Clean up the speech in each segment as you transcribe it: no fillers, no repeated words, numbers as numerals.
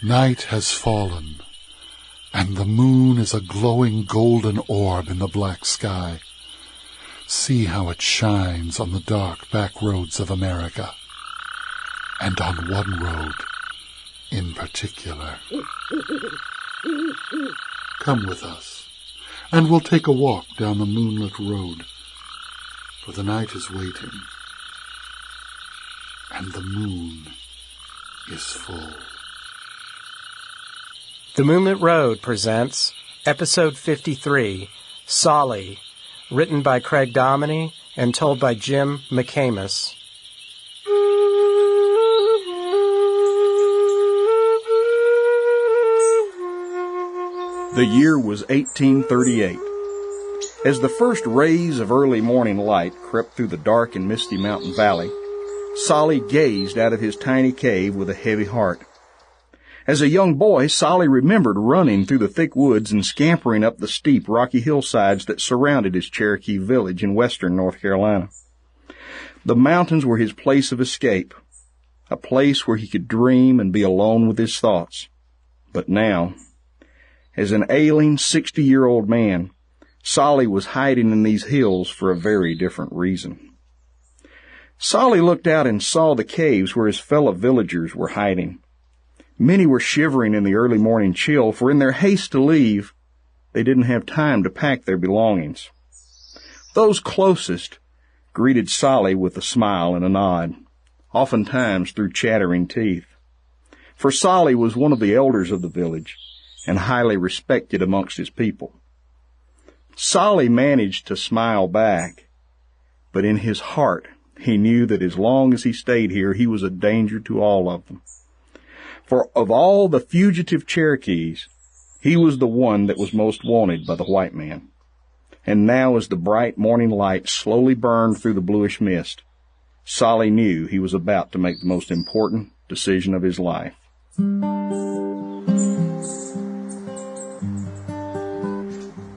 Night has fallen, and the moon is a glowing golden orb in the black sky. See how it shines on the dark back roads of America, and on one road in particular. Come with us, and we'll take a walk down the moonlit road, for the night is waiting, and the moon is full. The Moonlit Road presents Episode 53, Tsali, written by Craig Dominey and told by Jim McAmis. The year was 1838. As the first rays of early morning light crept through the dark and misty mountain valley, Tsali gazed out of his tiny cave with a heavy heart. As a young boy, Tsali remembered running through the thick woods and scampering up the steep, rocky hillsides that surrounded his Cherokee village in western North Carolina. The mountains were his place of escape, a place where he could dream and be alone with his thoughts. But now, as an ailing 60-year-old man, Tsali was hiding in these hills for a very different reason. Tsali looked out and saw the caves where his fellow villagers were hiding. Many were shivering in the early morning chill, for in their haste to leave, they didn't have time to pack their belongings. Those closest greeted Tsali with a smile and a nod, oftentimes through chattering teeth. For Tsali was one of the elders of the village, and highly respected amongst his people. Tsali managed to smile back, but in his heart he knew that as long as he stayed here, he was a danger to all of them. For of all the fugitive Cherokees, he was the one that was most wanted by the white man. And now as the bright morning light slowly burned through the bluish mist, Tsali knew he was about to make the most important decision of his life.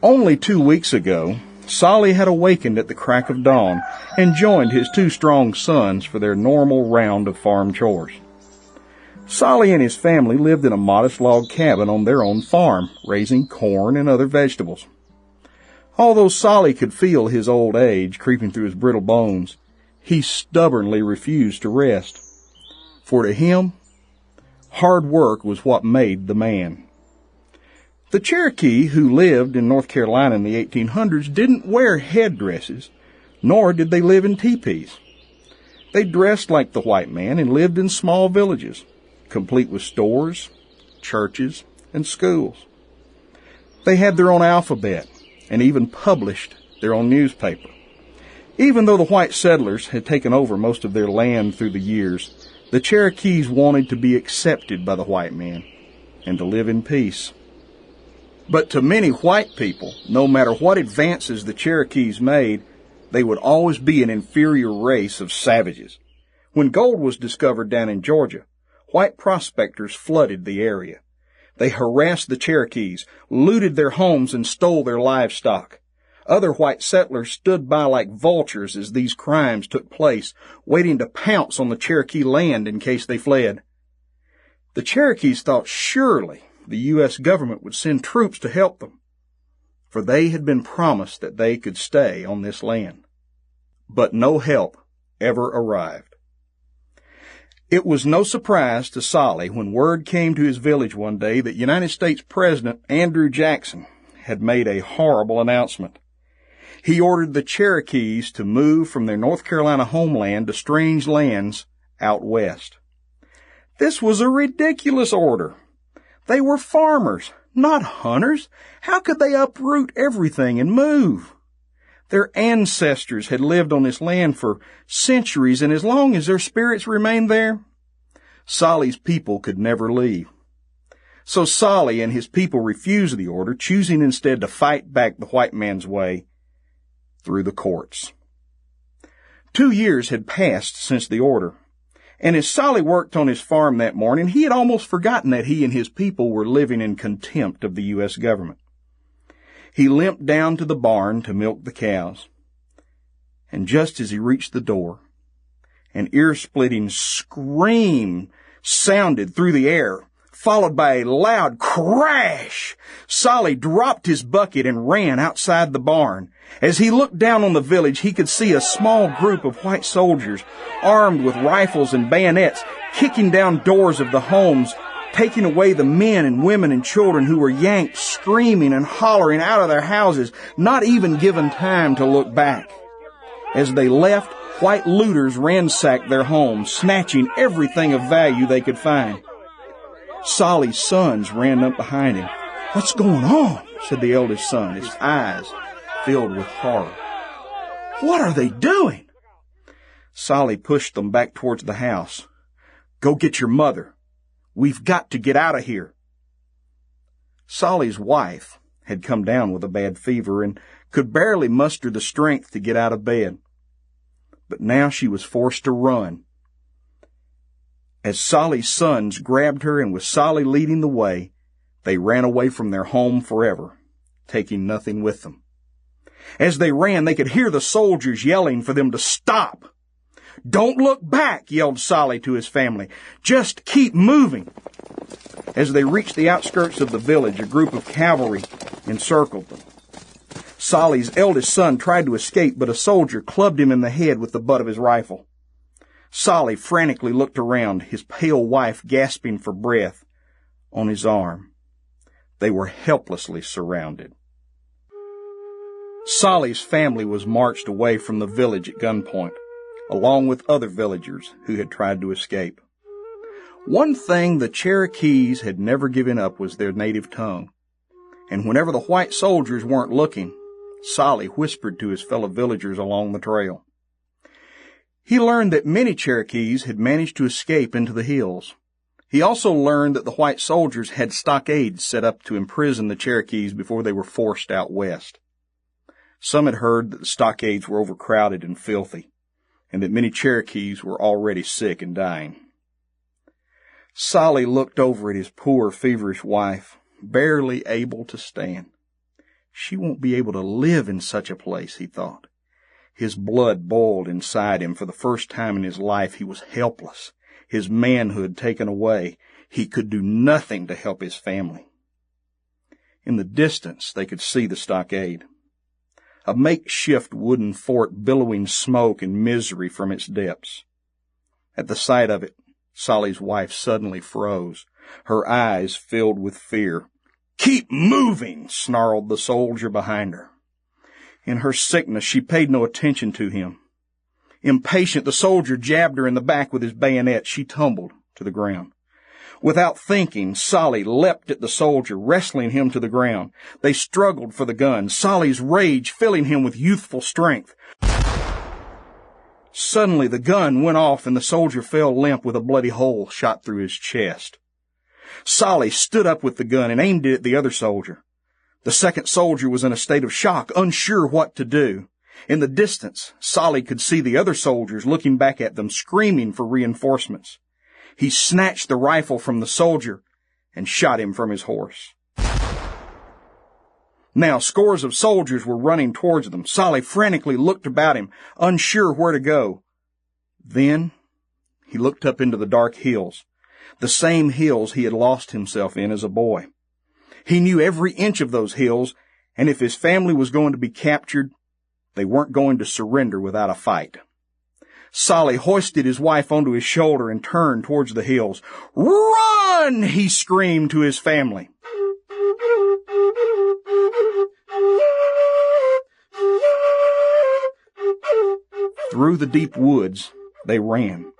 Only 2 weeks ago, Tsali had awakened at the crack of dawn and joined his 2 strong sons for their normal round of farm chores. Tsali and his family lived in a modest log cabin on their own farm, raising corn and other vegetables. Although Tsali could feel his old age creeping through his brittle bones, he stubbornly refused to rest. For to him, hard work was what made the man. The Cherokee who lived in North Carolina in the 1800s didn't wear headdresses, nor did they live in teepees. They dressed like the white man and lived in small villages, complete with stores, churches, and schools. They had their own alphabet and even published their own newspaper. Even though the white settlers had taken over most of their land through the years, the Cherokees wanted to be accepted by the white man and to live in peace. But to many white people, no matter what advances the Cherokees made, they would always be an inferior race of savages. When gold was discovered down in Georgia, white prospectors flooded the area. They harassed the Cherokees, looted their homes, and stole their livestock. Other white settlers stood by like vultures as these crimes took place, waiting to pounce on the Cherokee land in case they fled. The Cherokees thought surely the U.S. government would send troops to help them, for they had been promised that they could stay on this land. But no help ever arrived. It was no surprise to Tsali when word came to his village one day that United States President Andrew Jackson had made a horrible announcement. He ordered the Cherokees to move from their North Carolina homeland to strange lands out west. This was a ridiculous order. They were farmers, not hunters. How could they uproot everything and move? Their ancestors had lived on this land for centuries, and as long as their spirits remained there, Tsali's people could never leave. So Tsali and his people refused the order, choosing instead to fight back the white man's way through the courts. 2 years had passed since the order, and as Tsali worked on his farm that morning, he had almost forgotten that he and his people were living in contempt of the U.S. government. He limped down to the barn to milk the cows, and just as he reached the door, an ear-splitting scream sounded through the air, followed by a loud crash. Tsali dropped his bucket and ran outside the barn. As he looked down on the village, he could see a small group of white soldiers, armed with rifles and bayonets, kicking down doors of the homes, taking away the men and women and children who were yanked, screaming and hollering out of their houses, not even given time to look back. As they left, white looters ransacked their homes, snatching everything of value they could find. Tsali's sons ran up behind him. "What's going on?" said the eldest son, his eyes filled with horror. "What are they doing?" Tsali pushed them back towards the house. "Go get your mother. We've got to get out of here." Tsali's wife had come down with a bad fever and could barely muster the strength to get out of bed. But now she was forced to run. As Tsali's sons grabbed her and with Tsali leading the way, they ran away from their home forever, taking nothing with them. As they ran, they could hear the soldiers yelling for them to stop. "Don't look back," yelled Tsali to his family. "Just keep moving." As they reached the outskirts of the village, a group of cavalry encircled them. Tsali's eldest son tried to escape, but a soldier clubbed him in the head with the butt of his rifle. Tsali frantically looked around, his pale wife gasping for breath on his arm. They were helplessly surrounded. Tsali's family was marched away from the village at gunpoint, along with other villagers who had tried to escape. One thing the Cherokees had never given up was their native tongue, and whenever the white soldiers weren't looking, Tsali whispered to his fellow villagers along the trail. He learned that many Cherokees had managed to escape into the hills. He also learned that the white soldiers had stockades set up to imprison the Cherokees before they were forced out west. Some had heard that the stockades were overcrowded and filthy, and that many Cherokees were already sick and dying. Tsali looked over at his poor, feverish wife, barely able to stand. She won't be able to live in such a place, he thought. His blood boiled inside him. For the first time in his life, he was helpless, his manhood taken away. He could do nothing to help his family. In the distance, they could see the stockade, a makeshift wooden fort billowing smoke and misery from its depths. At the sight of it, Tsali's wife suddenly froze, her eyes filled with fear. "Keep moving," snarled the soldier behind her. In her sickness, she paid no attention to him. Impatient, the soldier jabbed her in the back with his bayonet. She tumbled to the ground. Without thinking, Tsali leapt at the soldier, wrestling him to the ground. They struggled for the gun, Tsali's rage filling him with youthful strength. Suddenly, the gun went off and the soldier fell limp with a bloody hole shot through his chest. Tsali stood up with the gun and aimed it at the other soldier. The second soldier was in a state of shock, unsure what to do. In the distance, Tsali could see the other soldiers looking back at them, screaming for reinforcements. He snatched the rifle from the soldier and shot him from his horse. Now scores of soldiers were running towards them. Tsali frantically looked about him, unsure where to go. Then he looked up into the dark hills, the same hills he had lost himself in as a boy. He knew every inch of those hills, and if his family was going to be captured, they weren't going to surrender without a fight. Tsali hoisted his wife onto his shoulder and turned towards the hills. "Run!" he screamed to his family. Through the deep woods, they ran,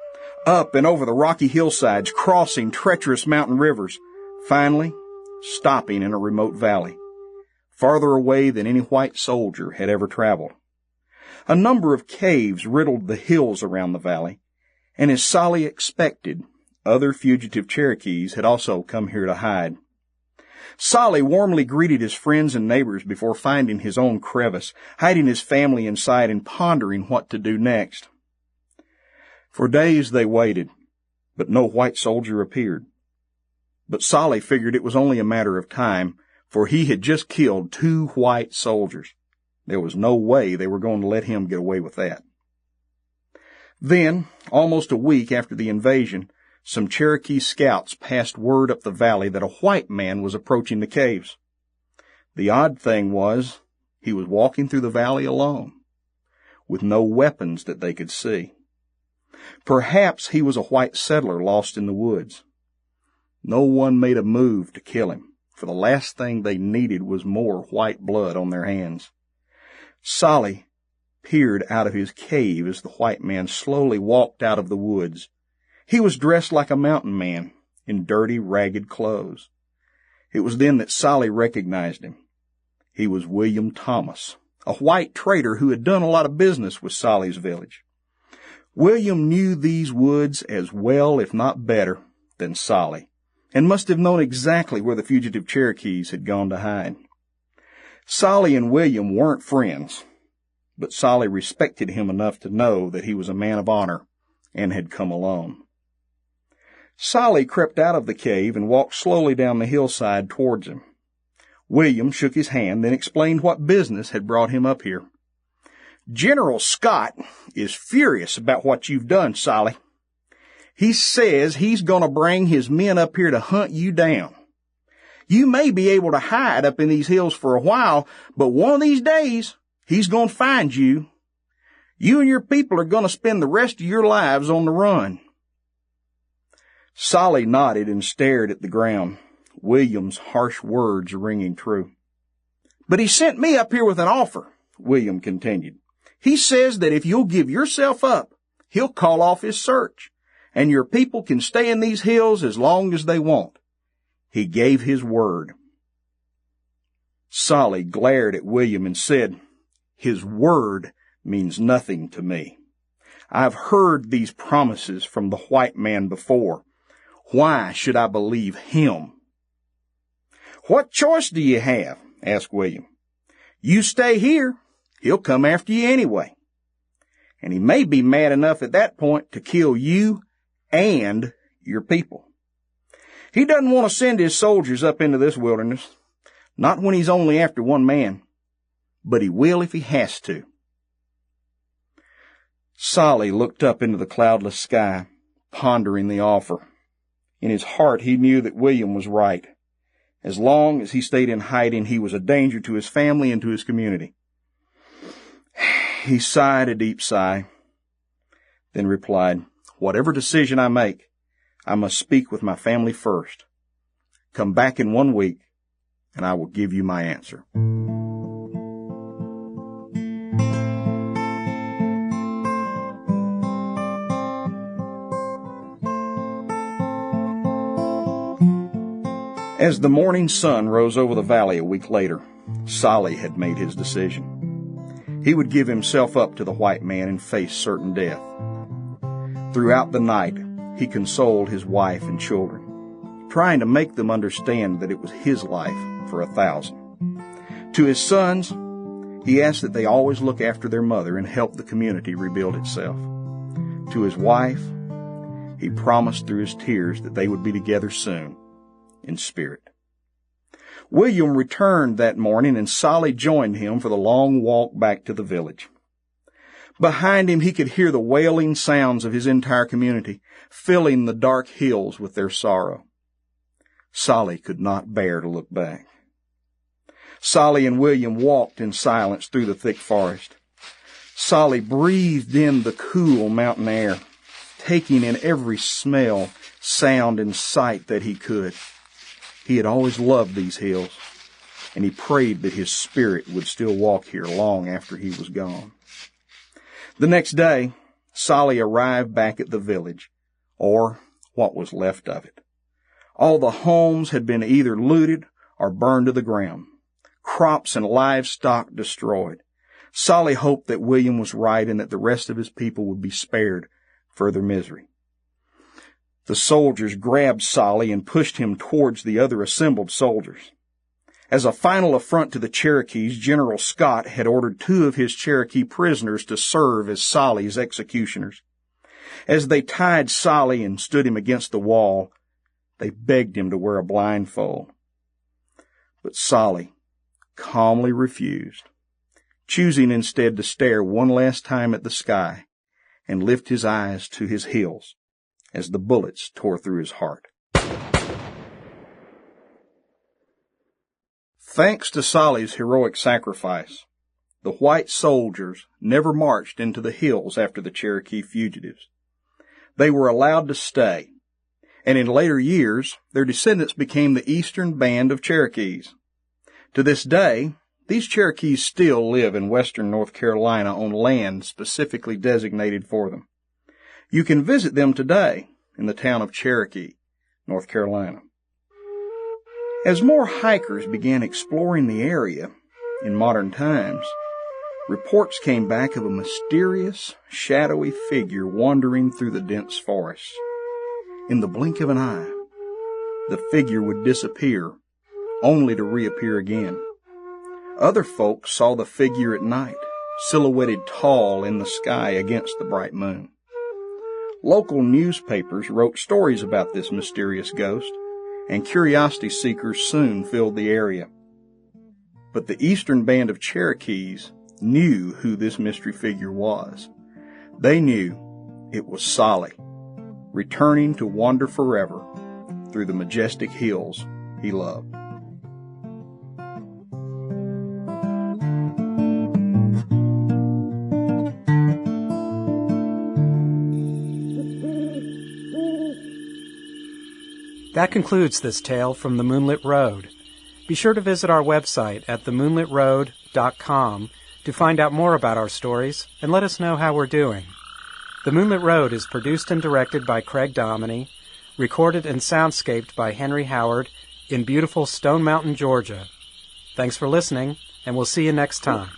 up and over the rocky hillsides, crossing treacherous mountain rivers, finally stopping in a remote valley, farther away than any white soldier had ever traveled. A number of caves riddled the hills around the valley, and as Tsali expected, other fugitive Cherokees had also come here to hide. Tsali warmly greeted his friends and neighbors before finding his own crevice, hiding his family inside and pondering what to do next. For days they waited, but no white soldier appeared. But Tsali figured it was only a matter of time, for he had just killed 2 white soldiers. There was no way they were going to let him get away with that. Then, almost a week after the invasion, some Cherokee scouts passed word up the valley that a white man was approaching the caves. The odd thing was, he was walking through the valley alone, with no weapons that they could see. Perhaps he was a white settler lost in the woods. No one made a move to kill him, for the last thing they needed was more white blood on their hands. Tsali peered out of his cave as the white man slowly walked out of the woods. He was dressed like a mountain man, in dirty, ragged clothes. It was then that Tsali recognized him. He was William Thomas, a white trader who had done a lot of business with Tsali's village. William knew these woods as well, if not better, than Tsali, and must have known exactly where the fugitive Cherokees had gone to hide. Tsali and William weren't friends, but Tsali respected him enough to know that he was a man of honor and had come alone. Tsali crept out of the cave and walked slowly down the hillside towards him. William shook his hand, then explained what business had brought him up here. "General Scott is furious about what you've done, Tsali. He says he's going to bring his men up here to hunt you down. You may be able to hide up in these hills for a while, but one of these days, he's going to find you. You and your people are going to spend the rest of your lives on the run." Tsali nodded and stared at the ground, William's harsh words ringing true. "But he sent me up here with an offer," William continued. "He says that if you'll give yourself up, he'll call off his search, and your people can stay in these hills as long as they want. He gave his word." Tsali glared at William and said, "His word means nothing to me. I've heard these promises from the white man before. Why should I believe him?" "What choice do you have?" asked William. "You stay here, he'll come after you anyway. And he may be mad enough at that point to kill you and your people. He doesn't want to send his soldiers up into this wilderness, not when he's only after one man, but he will if he has to." Tsali looked up into the cloudless sky, pondering the offer. In his heart, he knew that William was right. As long as he stayed in hiding, he was a danger to his family and to his community. He sighed a deep sigh, then replied, "Whatever decision I make, I must speak with my family first. Come back in 1 week, and I will give you my answer." As the morning sun rose over the valley a week later, Tsali had made his decision. He would give himself up to the white man and face certain death. Throughout the night, he consoled his wife and children, trying to make them understand that it was his life for 1,000. To his sons, he asked that they always look after their mother and help the community rebuild itself. To his wife, he promised through his tears that they would be together soon, in spirit. William returned that morning, and Tsali joined him for the long walk back to the village. Behind him, he could hear the wailing sounds of his entire community, filling the dark hills with their sorrow. Tsali could not bear to look back. Tsali and William walked in silence through the thick forest. Tsali breathed in the cool mountain air, taking in every smell, sound, and sight that he could. He had always loved these hills, and he prayed that his spirit would still walk here long after he was gone. The next day, Tsali arrived back at the village, or what was left of it. All the homes had been either looted or burned to the ground, crops and livestock destroyed. Tsali hoped that William was right and that the rest of his people would be spared further misery. The soldiers grabbed Tsali and pushed him towards the other assembled soldiers. As a final affront to the Cherokees, General Scott had ordered 2 of his Cherokee prisoners to serve as Tsali's executioners. As they tied Tsali and stood him against the wall, they begged him to wear a blindfold. But Tsali calmly refused, choosing instead to stare one last time at the sky and lift his eyes to his hills as the bullets tore through his heart. Thanks to Tsali's heroic sacrifice, the white soldiers never marched into the hills after the Cherokee fugitives. They were allowed to stay, and in later years, their descendants became the Eastern Band of Cherokees. To this day, these Cherokees still live in western North Carolina on land specifically designated for them. You can visit them today in the town of Cherokee, North Carolina. As more hikers began exploring the area in modern times, reports came back of a mysterious, shadowy figure wandering through the dense forest. In the blink of an eye, the figure would disappear, only to reappear again. Other folks saw the figure at night, silhouetted tall in the sky against the bright moon. Local newspapers wrote stories about this mysterious ghost, and curiosity seekers soon filled the area. But the Eastern Band of Cherokees knew who this mystery figure was. They knew it was Tsali, returning to wander forever through the majestic hills he loved. That concludes this tale from the Moonlit Road. Be sure to visit our website at themoonlitroad.com to find out more about our stories and let us know how we're doing. The Moonlit Road is produced and directed by Craig Dominey, recorded and soundscaped by Henry Howard in beautiful Stone Mountain, Georgia. Thanks for listening, and we'll see you next time.